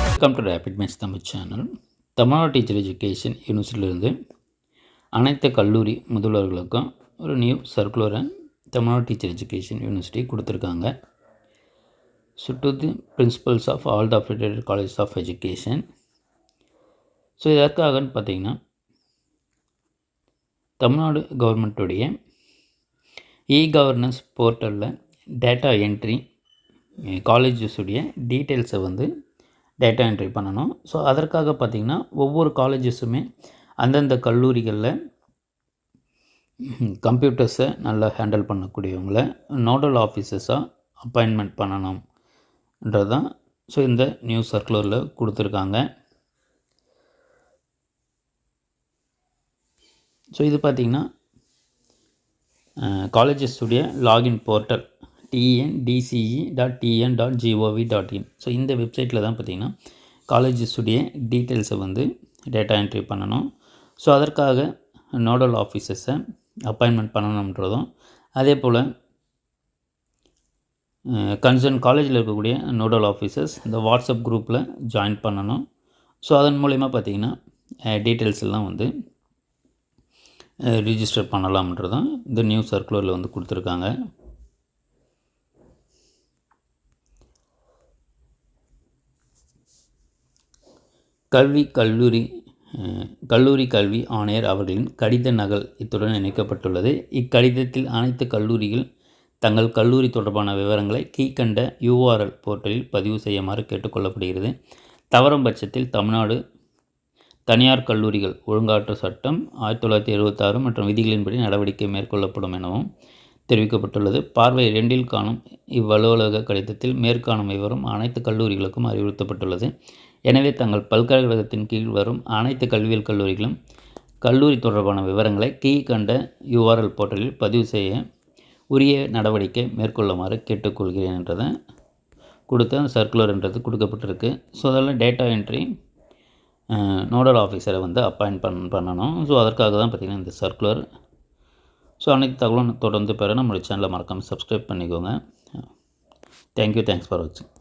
Welcome to rapid match Tamil channel. Tamil Nadu teacher education யூனிவர்சிட்டியிலிருந்து அனைத்து கல்லூரி முதல்வர்களுக்கும் ஒரு நியூ சர்க்குலரை தமிழ்நாடு டீச்சர் எஜுகேஷன் யூனிவர்சிட்டி கொடுத்துருக்காங்க. So to the principals of all the affiliated colleges of education. So இதற்காகன்னு பார்த்திங்கன்னா தமிழ்நாடு கவர்மெண்ட்டுடைய இ-கவர்னன்ஸ் போர்ட்டலில் டேட்டா என்ட்ரி காலேஜஸுடைய டீட்டெயில்ஸை டேட்டா என்ட்ரி பண்ணணும். ஸோ அதற்காக பார்த்திங்கன்னா ஒவ்வொரு காலேஜஸுமே அந்தந்த கல்லூரிகளில் கம்ப்யூட்டர்ஸை நல்லா ஹேண்டில் பண்ணக்கூடியவங்கள நோடல் ஆஃபீஸர்ஸாக அப்பாயின்மெண்ட் பண்ணணும்ன்றது தான் ஸோ இந்த நியூ சர்க்குலரில் கொடுத்துருக்காங்க. ஸோ இது பார்த்திங்கன்னா காலேஜஸுடைய லாகின் போர்ட்டல் tndce.tn.gov.in. ஸோ இந்த வெப்சைட்டில் தான் பார்த்திங்கன்னா காலேஜஸுடைய டீட்டெயில்ஸை டேட்டா என்ட்ரி பண்ணணும். ஸோ அதற்காக நோடல் ஆஃபீஸர்ஸை அப்பாயின்மெண்ட் பண்ணணுன்றதும், அதே போல் கன்சர்ன் காலேஜில் இருக்கக்கூடிய நோடல் ஆஃபீஸர்ஸ் இந்த வாட்ஸ்அப் குரூப்பில் ஜாயின் பண்ணணும். ஸோ அதன் மூலிமா பார்த்திங்கன்னா டீட்டெயில்ஸ் எல்லாம் ரிஜிஸ்டர் பண்ணலாம்ன்றதும் இந்த நியூ சர்க்குலரில் கொடுத்துருக்காங்க. கல்லூரி கல்வி ஆணையர் அவர்களின் கடித நகல் இத்துடன் இணைக்கப்பட்டுள்ளது. இக்கடிதத்தில் அனைத்து கல்லூரிகள் தங்கள் கல்லூரி தொடர்பான விவரங்களை கீழ்கண்ட URL போர்ட்டலில் பதிவு செய்யுமாறு கேட்டுக்கொள்ளப்படுகிறது. தவறும் பட்சத்தில் தமிழ்நாடு தனியார் கல்லூரிகள் ஒழுங்காற்று சட்டம் 1976 மற்றும் விதிகளின்படி நடவடிக்கை மேற்கொள்ளப்படும் எனவும் தெரிவிக்கப்பட்டுள்ளது. பார்வை 2இல் காணும் இவ்வலுவலக கடிதத்தில் மேற்காணும் விவரம் அனைத்து கல்லூரிகளுக்கும் அறிவுறுத்தப்பட்டுள்ளது. எனவே தங்கள் பல்கலைக்கழகத்தின் கீழ் வரும் அனைத்து கல்வியியல் கல்லூரிகளும் கல்லூரி தொடர்பான விவரங்களை கீழ்கண்ட URL போர்ட்டலில் பதிவு செய்ய உரிய நடவடிக்கை மேற்கொள்ளுமாறு கேட்டுக்கொள்கிறேன் என்றதை கொடுத்த சர்க்குலர்ன்றது கொடுக்கப்பட்டிருக்கு. ஸோ அதெல்லாம் டேட்டா என்ட்ரி நோடல் ஆஃபீஸரை அப்பாயிண்ட் பண்ணணும். ஸோ அதற்காக தான் பார்த்திங்கன்னா இந்த சர்க்குலர். ஸோ அனைத்து தகவலும் தொடர்ந்து பெற நம்மளுடைய சேனலை மறக்காமல் சப்ஸ்கிரைப் பண்ணிக்கோங்க. தேங்க்யூ, தேங்க்ஸ் ஃபார் வாட்சிங்.